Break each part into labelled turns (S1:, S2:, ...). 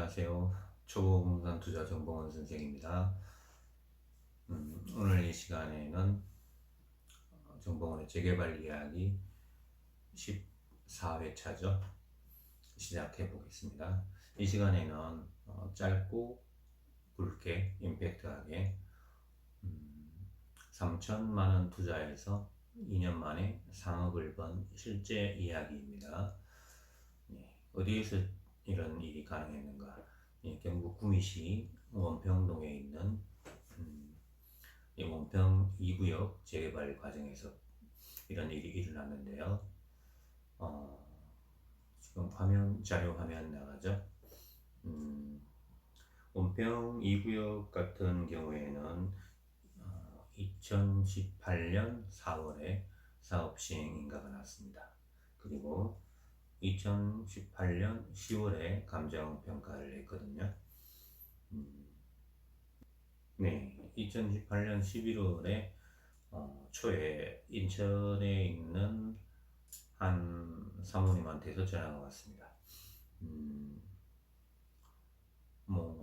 S1: 안녕하세요. 초보부동산 투자 정보원 선생입니다. 오늘 이 시간에는 정보원의 재개발 이야기 14회차죠. 시작해 보겠습니다. 이 시간에는 짧고 굵게 임팩트하게 3천만 원 투자해서 2년 만에 3억을 번 실제 이야기입니다. 어디에서 이런 일이 가능했는가? 경북 구미시 원평동에 있는 원평 2구역 재개발 과정에서 이런 일이 일어났는데요. 지금 자료 화면 나가죠. 원평 2구역 같은 경우에는 2018년 4월에 사업 시행 인가가 났습니다. 그리고 2018년 10월에 감정 평가를 했거든요. 네, 2018년 11월에 초에 인천에 있는 한 사모님한테서 전화가 왔습니다.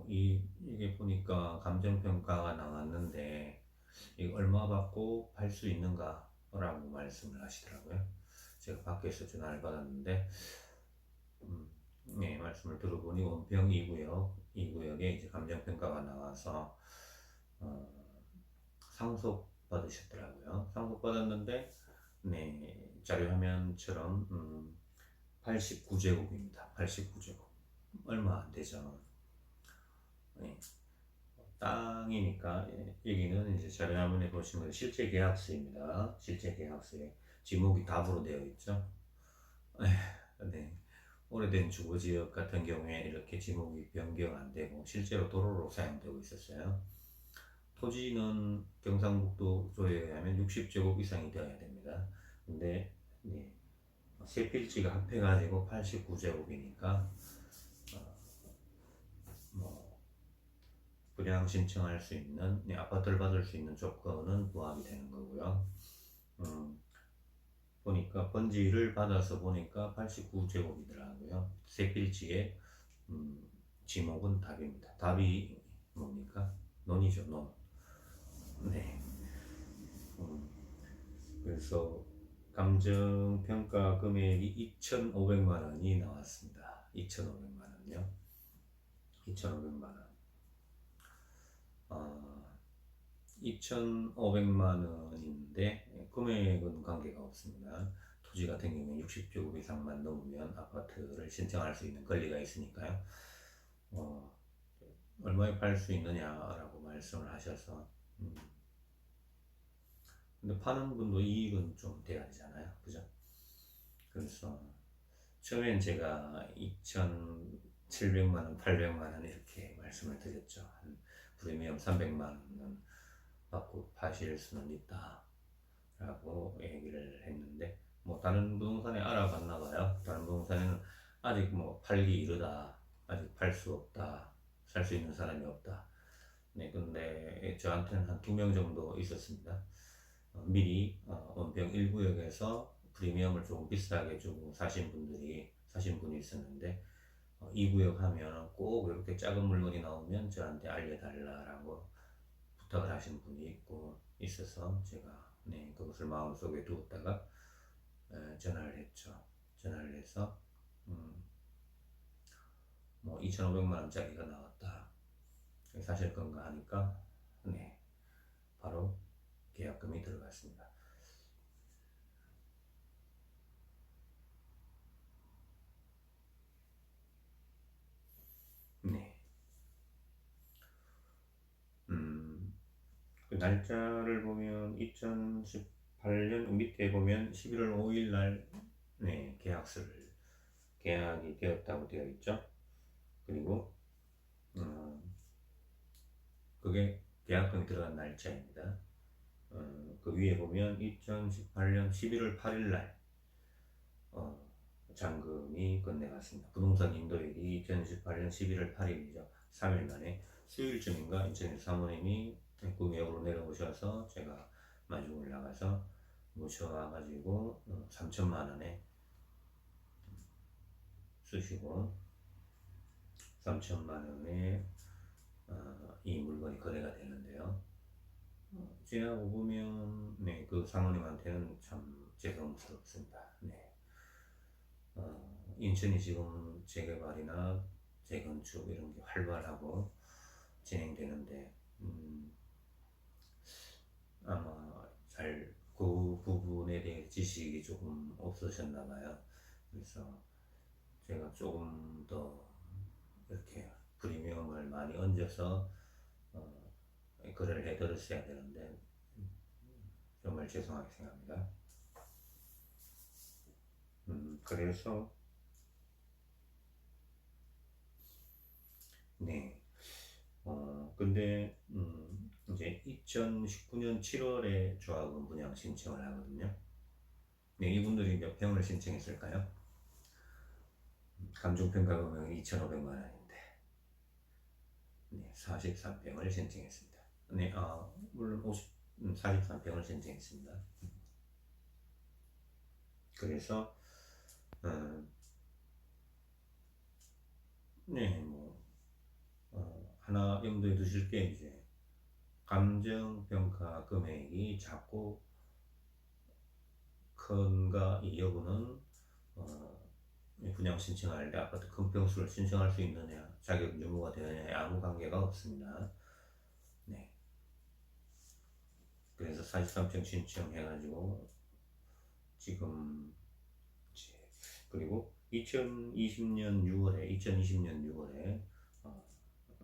S1: 이게 보니까 감정평가가 나왔는데 이거 얼마 받고 팔 수 있는가? 라고 말씀을 하시더라고요. 제가 밖에서 전화를 받았는데 네, 말씀을 들어보니 원평 2구역에 이제 감정평가가 나와서 상속 받으셨더라고요. 상속 받았는데 네, 자료 화면처럼 89제곱입니다. 89제곱 얼마 안 되죠. 네. 땅이니까 여기는 이제 자료 화면에 보시면 실제 계약서입니다. 실제 계약서에 지목이 답으로 되어 있죠. 네. 오래된 주거지역 같은 경우에 이렇게 지목이 변경 안 되고 실제로 도로로 사용되고 있었어요. 토지는 경상북도 조에 의하면 60제곱 이상이 되어야 됩니다. 근데 세 필지가 합해가지고 89제곱이니까 분양 신청할 수 있는 아파트를 받을 수 있는 조건은 부합이 되는 거고요. 보니까 번지를 받아서 보니까 89제곱이더라고요. 세 필지에 지목은 답입니다. 답이 뭡니까? 논이죠, 논. 네. 그래서 감정평가 금액이 2,500만 원이 나왔습니다. 2,500만 원요. 2,500만 원. 2,500만 원인데 금액은 관계가 없습니다. 토지 같은 경우는 60제곱 이상만 넘으면 아파트를 신청할 수 있는 권리가 있으니까요. 얼마에 팔 수 있느냐라고 말씀을 하셔서 근데 파는 분도 이익은 좀 돼야 되잖아요. 그죠? 그래서 처음엔 제가 2,700만 원, 800만 원 이렇게 말씀을 드렸죠. 한 프리미엄 300만 원은 받고 파실 수는 있다 라고 얘기를 했는데 다른 부동산에 알아봤나 봐요. 다른 부동산에는 아직 팔기 이르다, 아직 팔 수 없다, 살 수 있는 사람이 없다. 네, 근데 저한테는 한 2명 정도 있었습니다. 미리 원평 1구역에서 프리미엄을 조금 비싸게 주고 사신 분이 있었는데 2구역 하면 꼭 이렇게 작은 물건이 나오면 저한테 알려달라라고 부탁을 하신 분이 있어서 제가 그것을 마음속에 두었다가 전화를 했죠. 전화를 해서 2,500만 원짜리가 나왔다. 사실 건가 하니까 바로 계약금이 들어갔습니다. 네. 그 날짜를 보면 2018년 밑에 보면 11월 5일 날 계약이 되었다고 되어 있죠. 그리고 그게 계약금이 들어간 날짜입니다. 그 위에 보면 2018년 11월 8일 날 잔금이 건네갔습니다. 부동산 인도일이 2018년 11월 8일이죠. 3일 만에 수요일쯤인가 인천에 사모님이 구역으로 내려오셔서 제가 마중을 나가서 모셔와가지고 3천만 원에 쓰시고 3천만 원에 이 물건이 거래가 되는데요. 지나고 보면 네, 그 사모님한테는 참 죄송스럽습니다. 네. 인천이 지금 재개발이나 재건축 이런 게 활발하고 진행되는데 아마 잘 그 부분에 대해 지식이 조금 없으셨나 봐요. 그래서 제가 조금 더 이렇게 프리미엄을 많이 얹어서 거래를 해드렸어야 되는데 정말 죄송하게 생각합니다. 그래서 네. 근데 이제 2019년 7월에 조합원 분양 신청을 하거든요. 네, 이분들이 몇 평을 신청했을까요? 감정평가 금액이 2,500만 원인데, 네, 43평을 신청했습니다. 네, 물론 43평을 신청했습니다. 그래서, 네, 뭐, 하나 염두에 두실 게 이제, 감정평가 금액이 작고 큰가 이 여부는, 분양 신청할 때 아파트 큰 평수를 신청할 수 있느냐, 자격 유무가 되느냐에 아무 관계가 없습니다. 네. 그래서 43평 신청해가지고 지금 그리고 2020년 6월에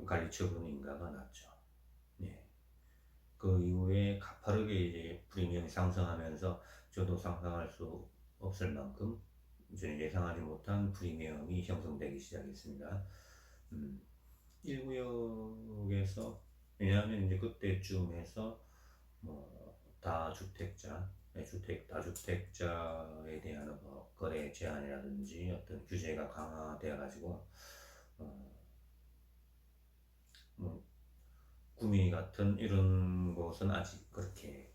S1: 관리 처분 인가가 났죠. 네. 그 이후에 가파르게 이제 프리미엄이 상승하면서 저도 상상할 수 없을 만큼 저는 예상하지 못한 프리미엄이 형성되기 시작했습니다. 1구역에서 왜냐하면 이제 그때쯤 해서 뭐 다주택자, 다주택자에 대한 뭐 거래 제한이라든지 어떤 규제가 강화되어 가지고 뭐 구미 같은 이런 곳은 아직 그렇게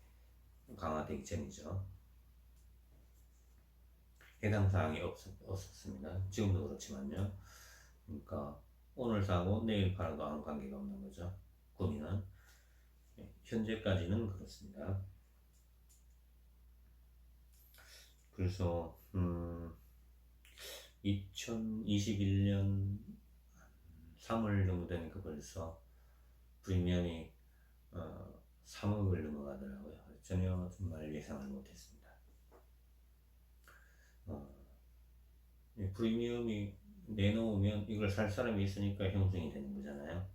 S1: 강화되기 전이죠. 해당 사항이 없었습니다. 지금도 그렇지만요. 그러니까 오늘 사고 내일 팔아도 아무 관계가 없는 거죠. 구미는 현재까지는 그렇습니다. 그래서 2021년 3월 정도 되니까 벌써 프리미엄이 3억을 넘어가더라고요. 전혀 정말 예상을 못했습니다. 프리미엄이 내놓으면 이걸 살 사람이 있으니까 형성이 되는 거잖아요.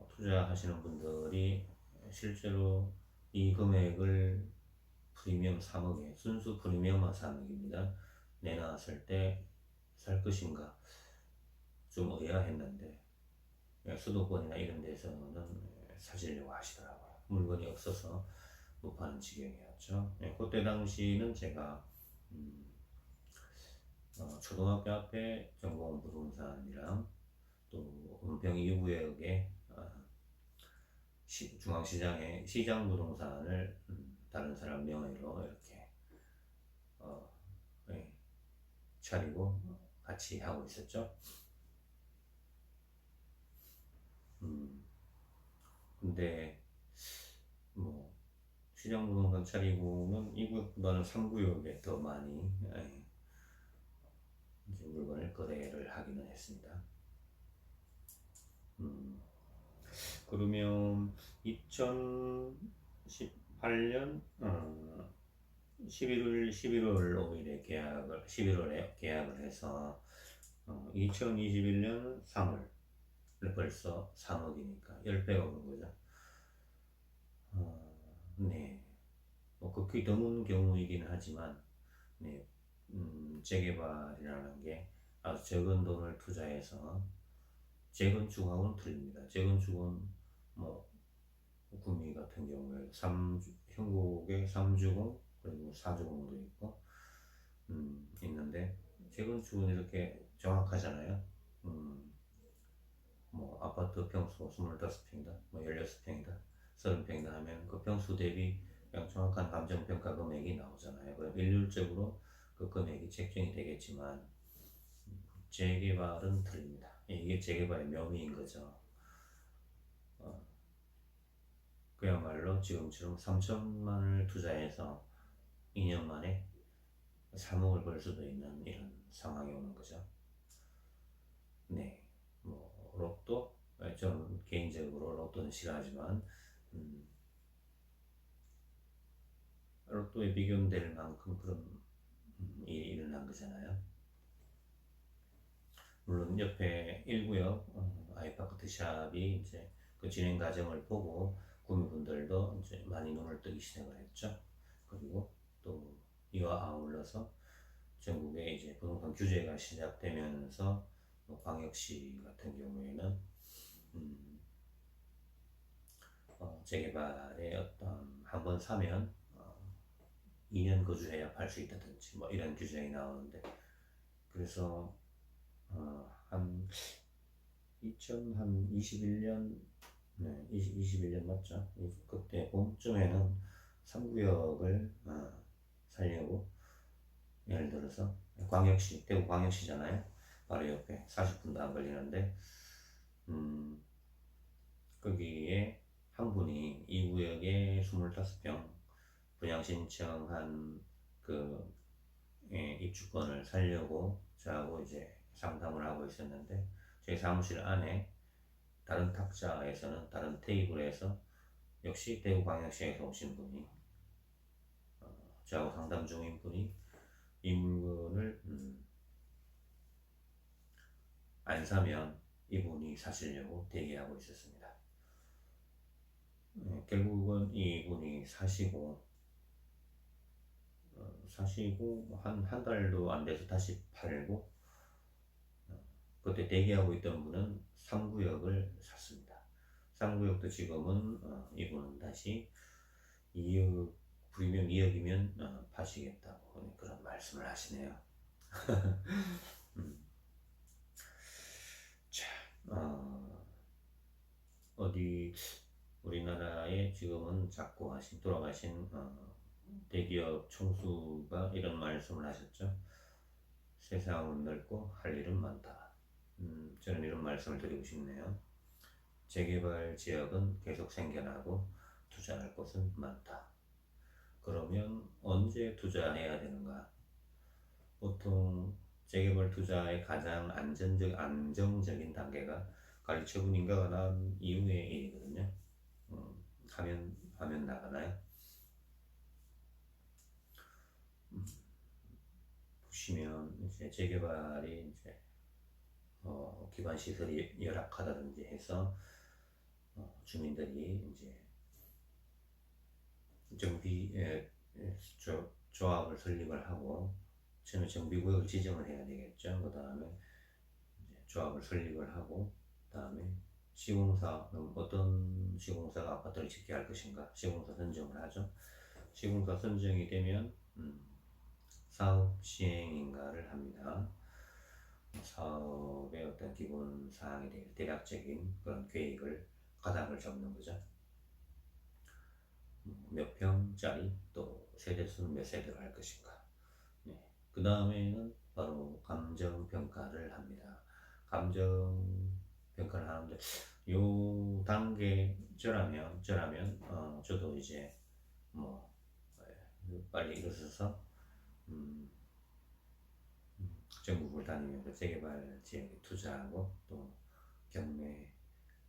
S1: 투자하시는 분들이 실제로 이 금액을 프리미엄 3억에 순수 프리미엄만 3억입니다. 내놨을 때 살 것인가 좀 의아했는데 수도권이나 이런 데서는 사시려고 하시더라고요. 물건이 없어서 못 파는 지경이었죠. 그때 당시는 제가 초등학교 앞에 정보원 부동산이랑 또 은평 2구역에 중앙시장에 시장 부동산을 다른 사람 명의로 이렇게 차리고 같이 하고 있었죠. 근데 뭐 시장 부동산 차리고는 2구역보다는 3구역에 더 많이 이제 물건을 거래를 하기는 했습니다. 그러면 2018년 11월 5일에 11월에 계약을 해서 2021년 3월 벌써 3억이니까 10배가 오른 거죠. 네. 뭐 극히 드문 경우이긴 하지만 네. 재개발이라는 게 아주 적은 돈을 투자해서 재건축하고는 틀립니다. 재건축은 뭐 구미 같은 경우에 형국에 3주공 그리고 4주공도 있고 있는데 재건축은 이렇게 정확하잖아요. 뭐 아파트 평수 25평이다, 뭐 16평이다, 30평이다 하면 그 평수 대비 그냥 정확한 감정평가 금액이 나오잖아요. 그럼 일률적으로 그 금액이 책정이 되겠지만 재개발은 틀립니다. 이게 재개발의 묘미인 거죠. 그야말로 지금처럼 3천만 원을 투자해서 2년 만에 3억을 벌 수도 있는 이런 상황이 오는 거죠. 네, 뭐 로또, 저는 개인적으로 로또는 싫어하지만 로또에 비교될 만큼 그런 일이 일어난 거잖아요. 물론 옆에 1구역 아이파크트 샵이 이제 그 진행 과정을 보고 구매분들도 이제 많이 눈을 뜨기 시작을 했죠. 그리고 또 이와 아울러서 전국에 이제 부동산 규제가 시작되면서 뭐 광역시 같은 경우에는 재개발에 어떤 한번 사면 2년 거주해야 팔 수 있다든지 뭐 이런 규정이 나오는데, 그래서 한 2021년, 네, 21년 맞죠? 그때 봄쯤에는 3구역을 살려고, 예를 들어서 광역시, 대구 광역시잖아요. 바로 옆에 40분도 안 걸리는데 거기에 한 분이 이 구역에 25평 분양 신청한 그 입주권을 살려고 저하고 이제 상담을 하고 있었는데, 저희 사무실 안에 다른 탁자에서는 다른 테이블에서 역시 대구광역시에서 오신 분이 저하고 상담 중인 분이 이 물건을 안 사면 이분이 사시려고 대기하고 있었습니다. 결국은 이분이 사시고 한 달도 안 돼서 다시 팔고, 그때 대기하고 있던 분은 3구역을 샀습니다. 3구역도 지금은 이분은 다시 2억, 프리미엄 2억이면 파시겠다고 그런 말씀을 하시네요. 자, 어디 우리나라에 지금은 돌아가신 대기업 총수가 이런 말씀을 하셨죠. 세상은 넓고 할 일은 많다. 저는 이런 말씀을 드리고 싶네요. 재개발 지역은 계속 생겨나고 투자할 곳은 많다. 그러면 언제 투자해야 되는가? 보통 재개발 투자의 가장 안정적인 단계가 가리처분 인가가 난 이후의 일이거든요. 화면 나가나요? 보시면 이제 재개발이 이제 기반 시설이 열악하다든지 해서 주민들이 이제 조합을 설립을 하고, 처음에 정비구역을 지정을 해야 되겠죠. 그 다음에 조합을 설립을 하고, 그 다음에 시공사, 어떤 시공사가 아파트를 짓게 할 것인가 시공사 선정을 하죠. 시공사 선정이 되면 사업 시행인가를 합니다. 사업의 어떤 기본 사항에 대해 대략적인 그런 계획을 가닥을 잡는 거죠. 몇 평짜리, 또 세대수는 몇 세대로 할 것인가. 네. 그 다음에는 바로 감정평가를 합니다. 감정평가를 하는데, 요 단계 저라면 저도 이제 뭐 빨리 일어서서 전국을 다니면서 재개발 지역에 투자하고, 또 경매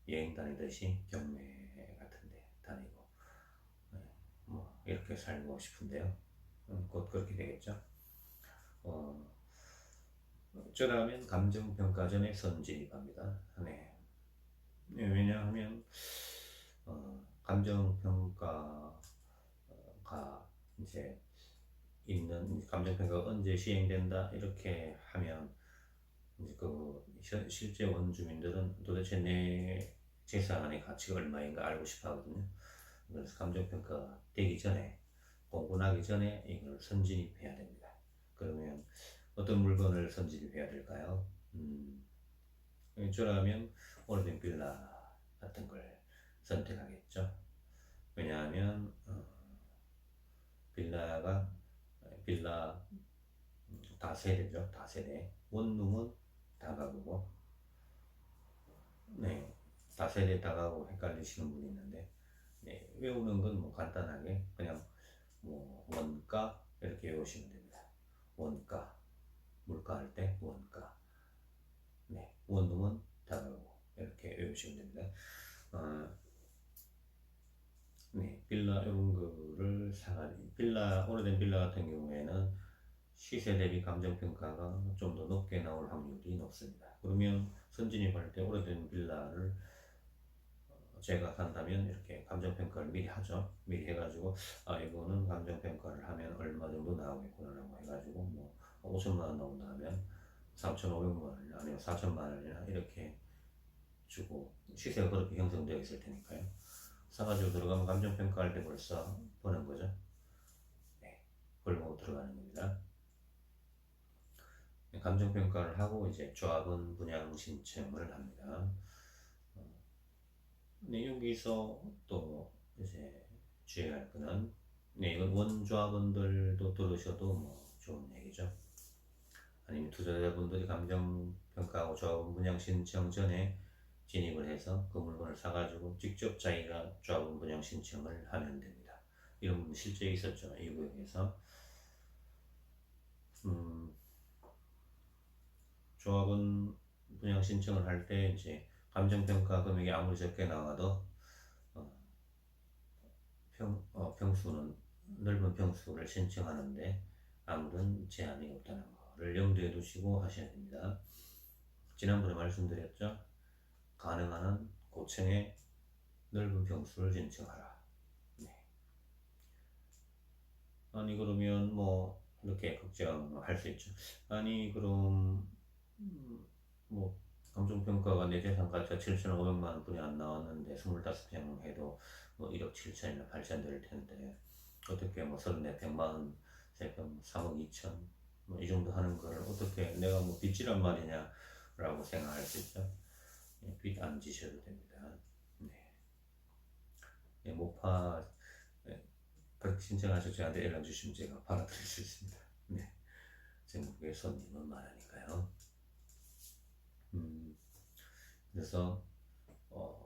S1: 여행 다니듯이 경매 같은 데 다니고, 뭐 이렇게 살고 싶은데요. 곧 그렇게 되겠죠. 저라면 감정평가 전에 선진입합니다. 네. 왜냐하면 감정평가가 이제 감정평가가 언제 시행된다 이렇게 하면 이제 그 실제 원주민들은 도대체 내 재산의 가치가 얼마인가 알고 싶어 하거든요. 그래서 감정평가 되기 전에, 공분하기 전에 이걸 선진입해야 됩니다. 그러면 어떤 물건을 선진입해야 될까요? 저라면 오래된 빌라 같은 걸 선택하겠죠. 왜냐하면 빌라 다세대죠. 다세대. 원룸은 다가구고, 네, 다세대 다가구 헷갈리시는 분이 있는데, 네, 외우는 건 뭐 간단하게 그냥 뭐 원가 이렇게 외우시면 됩니다. 원가, 물가 할 때 원가, 네, 원룸은 다가구 이렇게 외우시면 됩니다. 네, 빌라 이런 거를 오래된 빌라 같은 경우에는 시세 대비 감정평가가 좀 더 높게 나올 확률이 높습니다. 그러면 선진입할 때 오래된 빌라를 제가 산다면 이렇게 감정평가를 미리 하죠. 미리 해가지고 이거는 감정평가를 하면 얼마 정도 나오겠구나라고 해가지고 뭐 5천만 원 나온다 하면 3,500만 원 아니면 4천만 원이나 이렇게 주고 시세가 그렇게 형성되어 있을 테니까요. 사가지고 들어가면 감정평가할 때 벌써 보는 거죠. 네, 그걸 보고 들어가는 겁니다. 감정평가를 하고 이제 조합원 분양 신청을 합니다. 네, 여기서 또 이제 주의할 거는 네, 이건 원조합원들도 들으셔도 뭐 좋은 얘기죠. 아니면 투자자분들이 감정평가하고 조합원 분양 신청 전에 진입을 해서 그 물건을 사가지고 직접 자기가 조합원 분양 신청을 하면 됩니다. 이런 분 실제 있었죠. 이 구역에서. 조합원 분양 신청을 할 때 이제 감정평가 금액이 아무리 적게 나와도 평수는 넓은 평수를 신청하는데 아무런 제한이 없다는 것을 염두에 두시고 하셔야 됩니다. 지난번에 말씀드렸죠. 가능한 한 고층의 넓은 평수를 신청하라. 네. 아니 그러면 뭐 이렇게 걱정할 수 있죠. 아니 그럼 뭐 감정평가가 내 재산 가치가 7,500만 원뿐이 안 나왔는데 25평 해도 뭐 1억 7천이나 8천 될 텐데 어떻게 뭐 34평, 43평, 3억 2천 뭐 이 정도 하는 거를 어떻게 내가 뭐 빚지란 말이냐 라고 생각할 수 있죠. 빚 안 지셔도 됩니다. 네. 모파 그렇게 신청하셔서 저한테 연락 주시면 제가 받아드릴 수 있습니다. 네. 전국에 손님은 많으니까요. 그래서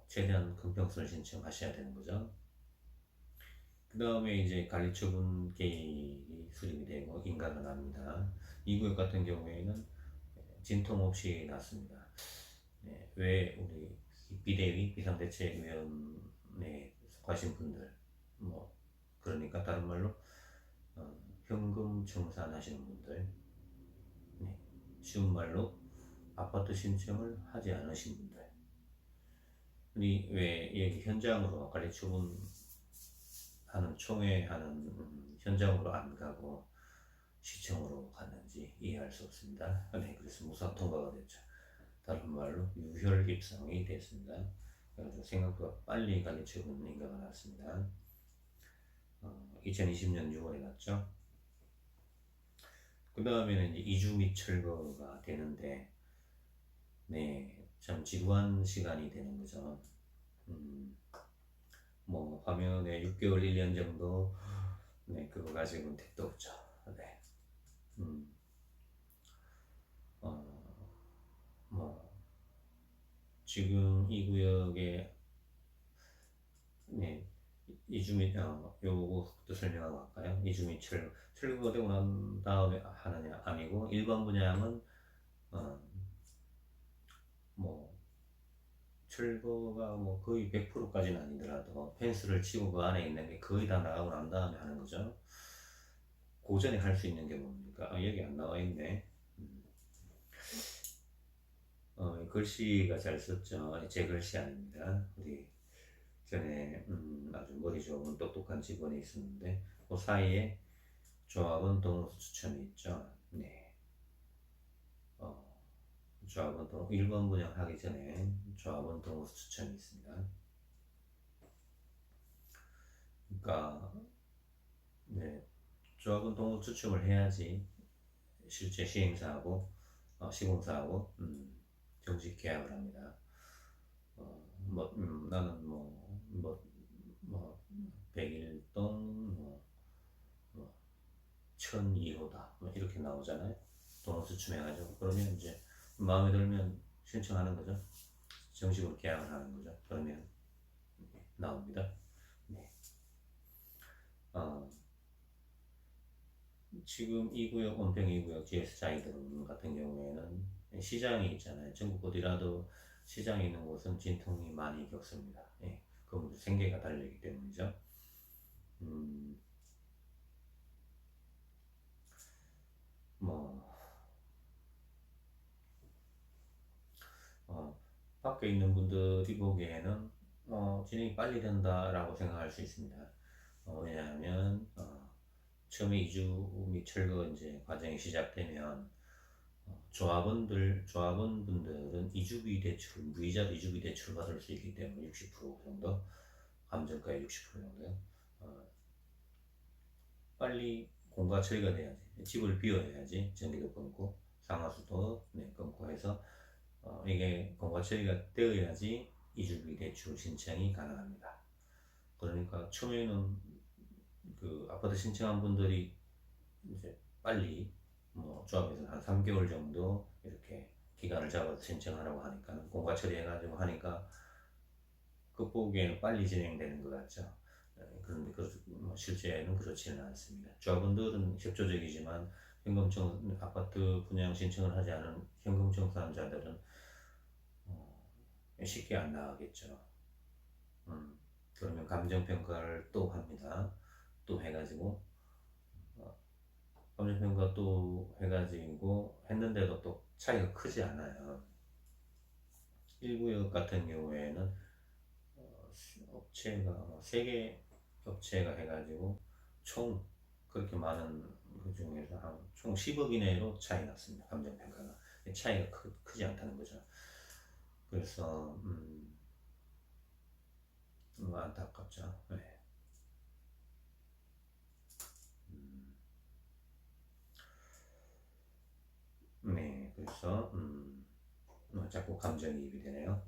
S1: 최대한 큰 평수를 신청하셔야 되는 거죠. 그 다음에 이제 관리처분 계획이 수립이 되고 인가가 납니다. 이 구역 같은 경우에는 진통 없이 났습니다. 네, 왜 우리 비대위 비상대책위원회에 속하신 분들 뭐 그러니까 다른 말로 현금 청산하시는 분들, 네, 쉬운 말로 아파트 신청을 하지 않으신 분들, 왜 여기 현장으로 관리처분 하는 총회하는 현장으로 안 가고 시청으로 갔는지 이해할 수 없습니다. 네, 그래서 무상 통과가 됐죠. 다른 말로 유혈 입성이 됐습니다. 그래서 생각보다 빨리 관리처분 인가가 났습니다. 2020년 6월에 났죠. 그 다음에는 이제 이주 및 철거가 되는데, 네, 참 지루한 시간이 되는 거죠. 뭐 화면에 6개월, 1년 정도, 네, 그거 가지고는 택도 없죠. 네. 뭐 지금 이 구역에 네, 이주 및 요거부터 설명하고 갈까요? 이주 및 철거가 되고 난 다음에 하느냐 아니고 일반 분양은 뭐 철거가 뭐 거의 100%까지는 아니더라도 펜스를 치고 그 안에 있는 게 거의 다 나가고 난 다음에 하는 거죠. 그 전에 할 수 있는 게 뭡니까? 여기 안 나와 있네. 글씨가 잘 썼죠. 제 글씨 아닙니다. 우리 전에 아주 머리 좋은 똑똑한 직원이 있었는데 그 사이에 조합원 동호수 추첨이 있죠. 네. 조합원 동호 1번 분양하기 전에 조합원 동호수 추첨이 있습니다. 그러니까 네, 조합원 동호수 추첨을 해야지 실제 시행사하고 시공사하고 정식 계약을 합니다. 나는 뭐 101동 1002호다 뭐 이렇게 나오잖아요. 동호수 추첨해가지고 그러면 이제 마음에 들면 신청하는 거죠. 정식으로 계약을 하는 거죠. 그러면 나옵니다. 네. 지금 2구역, 원평 2구역 GS 자이드론 같은 경우에는 시장이 있잖아요. 전국 어디라도 시장이 있는 곳은 진통이 많이 겪습니다. 예, 그건 생계가 달리기 때문이죠. 뭐, 어, 밖에 있는 분들이 보기에는 진행이 빨리 된다라고 생각할 수 있습니다. 왜냐하면 처음에 이주 및 철거 이제 과정이 시작되면 조합원분들은 이주비 대출, 무이자로 이주비 대출 받을 수 있기 때문에 60% 정도, 감정가의 60% 정도요. 어, 빨리 공가 처리가 돼야지. 집을 비워야지. 전기도 끊고, 상하수도 끊고 해서 이게 공가 처리가 되어야지 이주비 대출 신청이 가능합니다. 그러니까 처음에는 그 아파트 신청한 분들이 이제 빨리 조합에서 한 3개월 정도 이렇게 기간을 잡아서 신청하라고 하니까 공가 처리해가지고 하니까 끝보기에는 빨리 진행되는 것 같죠. 그런데 실제는 그렇지는 않습니다. 조합원들은 협조적이지만 현금청 아파트 분양 신청을 하지 않은 현금청산자들은 쉽게 안 나가겠죠. 그러면 감정평가를 또 합니다. 또 해가지고 감정평가 또 해가지고 했는데도 또 차이가 크지 않아요. 1구역 같은 경우에는 업체가 3개 업체가 해가지고 총 그렇게 많은 그 중에서 총 10억 이내로 차이 났습니다. 감정평가가 차이가 크지 않다는 거죠. 그래서 안타깝죠. 네. 네, 그래서 자꾸 감정이입이 되네요.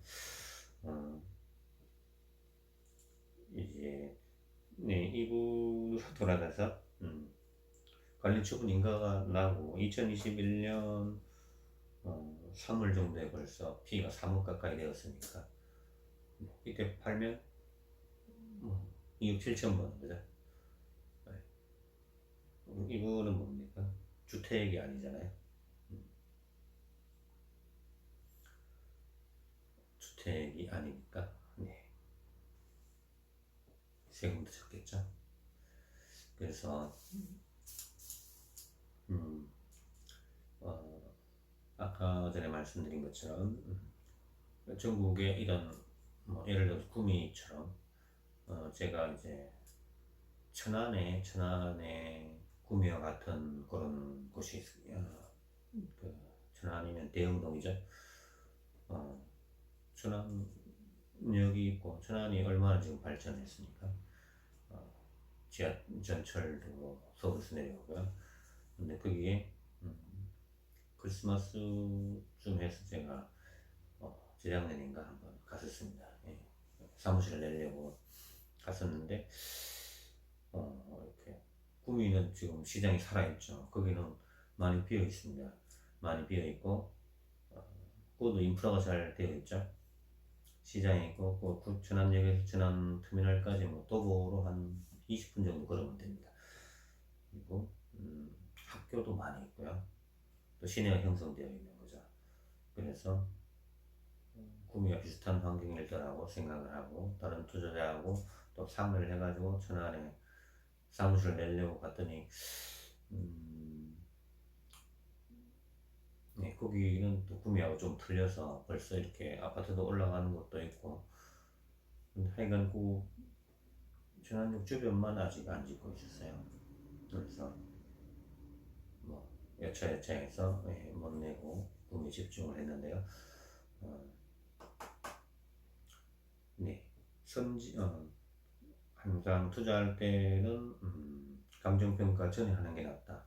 S1: 이제 네, 2부로 돌아가서 관리처분 인가가 나고 2021년 3월 정도에 벌써 피해가 3억 가까이 되었으니까 이때 팔면 2억 7천 버는 거죠. 이거는 뭡니까? 주택이 아니잖아요. 주택이 아니니까 네. 세금도 적겠죠. 그래서 아까 전에 말씀드린 것처럼 전국에 이런 예를 들어서 구미처럼 제가 이제 천안에 구미와 같은 그런 곳이 있어요. 그 천안이면 대흥동이죠. 천안역이 있고 천안이 얼마나 지금 발전했습니까? 지하철도 서울에서 내려오고요. 근데 거기에 크리스마스쯤 해서 제가 재작년인가 한번 갔었습니다. 예. 사무실을 내려고 갔었는데 이렇게 구미는 지금 시장이 살아있죠. 거기는 많이 비어 있습니다. 많이 비어 있고 그것도 인프라가 잘 되어 있죠. 시장에 있고 천안역에서 천안터미널까지 도보로 한 20분 정도 걸으면 됩니다. 그리고 학교도 많이 있고요. 또 시내가 형성되어 있는 거죠. 그래서 구미와 비슷한 환경일 거라고 생각을 하고 다른 투자자하고 또 상의를 해가지고 천안에 사무실을 내려고 갔더니 네, 거기는 또 구미하고 좀 틀려서 벌써 이렇게 아파트도 올라가는 것도 있고 하여간 그 천안역 주변만 아직 안 짓고 있었어요. 그래서 여차여차해서 못 내고 구매 집중을 했는데요. 네, 항상 투자할 때는 감정평가 전에 하는 게 낫다.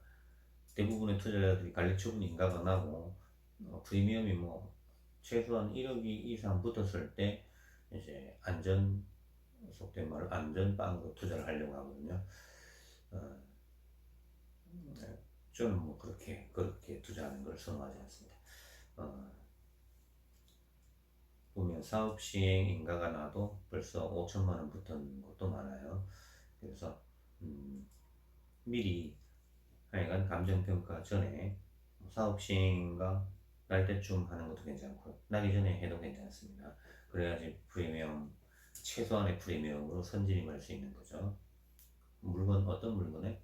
S1: 대부분의 투자자들이 관리처분 인가가 나고 프리미엄이 최소한 1억 이상 붙었을 때 이제 속된 말로 안전빵으로 투자를 하려고 하거든요. 저는 그렇게 투자하는 걸 선호하지 않습니다. 보면 사업 시행 인가가 나도 벌써 5천만 원 붙은 것도 많아요. 그래서 미리 하여간 감정평가 전에 사업 시행인가 날 때쯤 하는 것도 괜찮고 나기 전에 해도 괜찮습니다. 그래야지 프리미엄 최소한의 프리미엄으로 선진입할 수 있는 거죠. 물건 어떤 물건에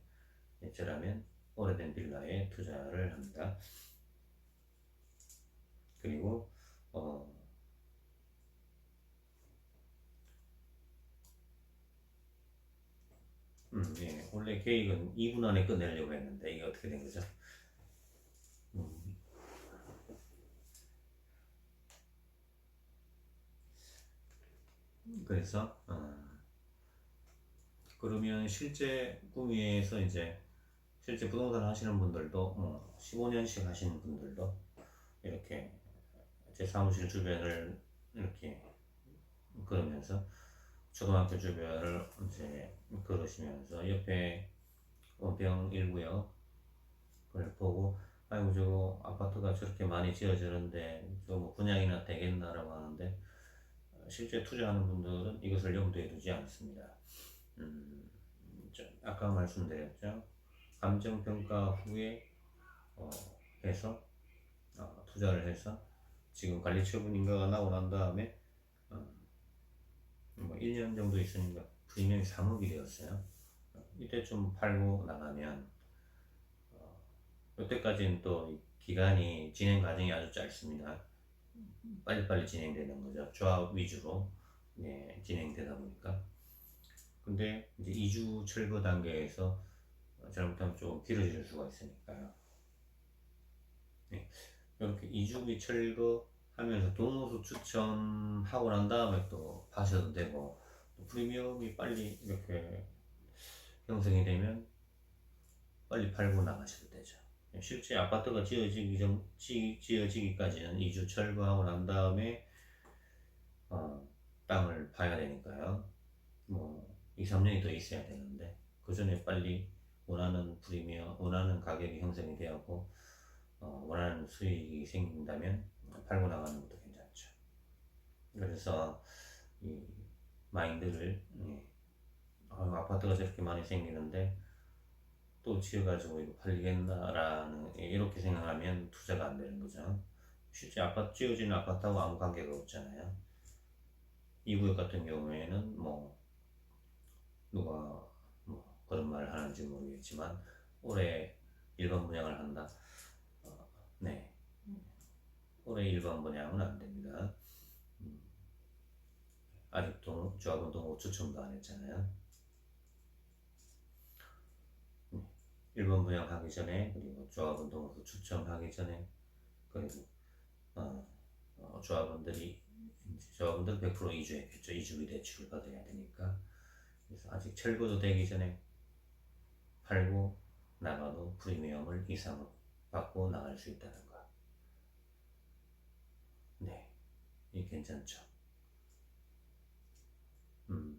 S1: 저라면 오래된 빌라에 투자를 합니다. 그리고 예, 원래 계획은 2분 안에 끝내려고 했는데 이게 어떻게 된 거죠? 그래서 그러면 실제 꿈위에서 이제 실제 부동산 하시는 분들도 15년씩 하시는 분들도 이렇게 제 사무실 주변을 이렇게 걸으면서 초등학교 주변을 이제 걸으시면서 옆에 원평 1구역을 보고 아이고 저거 아파트가 저렇게 많이 지어지는데 저거 뭐 분양이나 되겠나라고 하는데 실제 투자하는 분들은 이것을 염두에 두지 않습니다. 아까 말씀드렸죠. 감정평가 후에 해서 투자를 해서 지금 관리처분 인가가 나고 난 다음에 뭐 1년 정도 있으니까 프리미엄이 3억이 되었어요. 이때쯤 팔고 나가면 이때까지는 또 기간이 진행 과정이 아주 짧습니다. 빨리빨리 진행되는 거죠. 조합 위주로 진행되다 보니까. 근데 이제 2주 철거 단계에서 잘못하면 조금 길어질 수가 있으니까요. 네. 이렇게 2주 철거하면서 동호수 추첨하고 난 다음에 또 파셔도 되고 또 프리미엄이 빨리 이렇게 형성이 되면 빨리 팔고 나가셔도 되죠. 실제 아파트가 지어지기까지는 2주 철거하고 난 다음에 땅을 파야 되니까요. 뭐 2, 3년이 더 있어야 되는데 그 전에 빨리 원하는 프리미엄, 원하는 가격이 형성이 되었고 원하는 수익이 생긴다면 팔고 나가는 것도 괜찮죠. 그래서 이 마인드를 아파트가 저렇게 많이 생기는데 또 지어가지고 이거 팔리겠나라는 이렇게 생각하면 투자가 안 되는 거죠. 실제 아파트 지어지는 아파트하고 아무 관계가 없잖아요. 이 구역 같은 경우에는 뭐 누가 뭐 그런 말을 하는지 모르겠지만 올해 일반 분양을 한다. 네, 올해 일반 분양은 안 됩니다. 아직도 조합운동 5추첨도 안 했잖아요. 1번 분양하기 전에 그리고 조합운동으로 추첨하기 전에 그리고 조합원들은 100% 이주했겠죠. 이주비 대출을 받아야 되니까. 그래서 아직 철거도 되기 전에 팔고 나가도 프리미엄을 이상으로 받고 나갈 수 있다는 거. 네, 이 괜찮죠.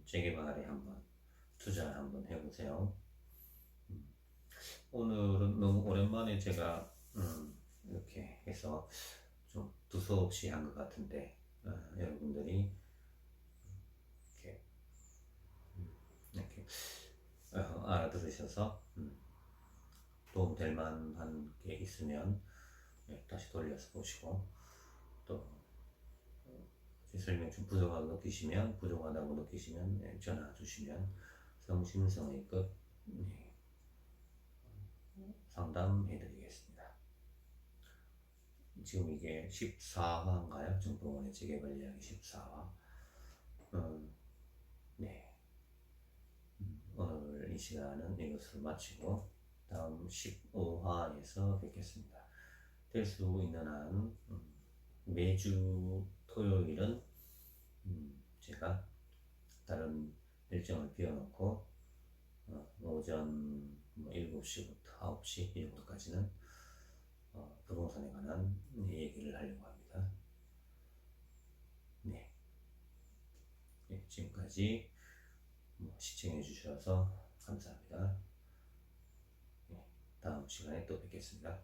S1: 재개발에 한번 투자 한번 해보세요. 오늘은 너무 오랜만에 제가 이렇게 해서 좀 두서없이 한 것 같은데 여러분들이 이렇게 알아들으셔서 도움될 만한 게 있으면 다시 돌려서 보시고 또 설명 좀 부족하다고 느끼시면 전화 주시면 성심성의껏 상담해드리겠습니다. 지금 이게 14화인가요? 정보원의 재개발 이야기 14화. 네. 오늘 이 시간은 이것으로 마치고 다음 15화에서 뵙겠습니다. 될 수 있는 한 매주 토요일은 제가 다른 일정을 비워놓고 오전 7시부터 9시 이 정도까지는 부동산에 관한 얘기를 하려고 합니다. 네. 지금까지 시청해 주셔서 감사합니다. 다음 시간에 또 뵙겠습니다.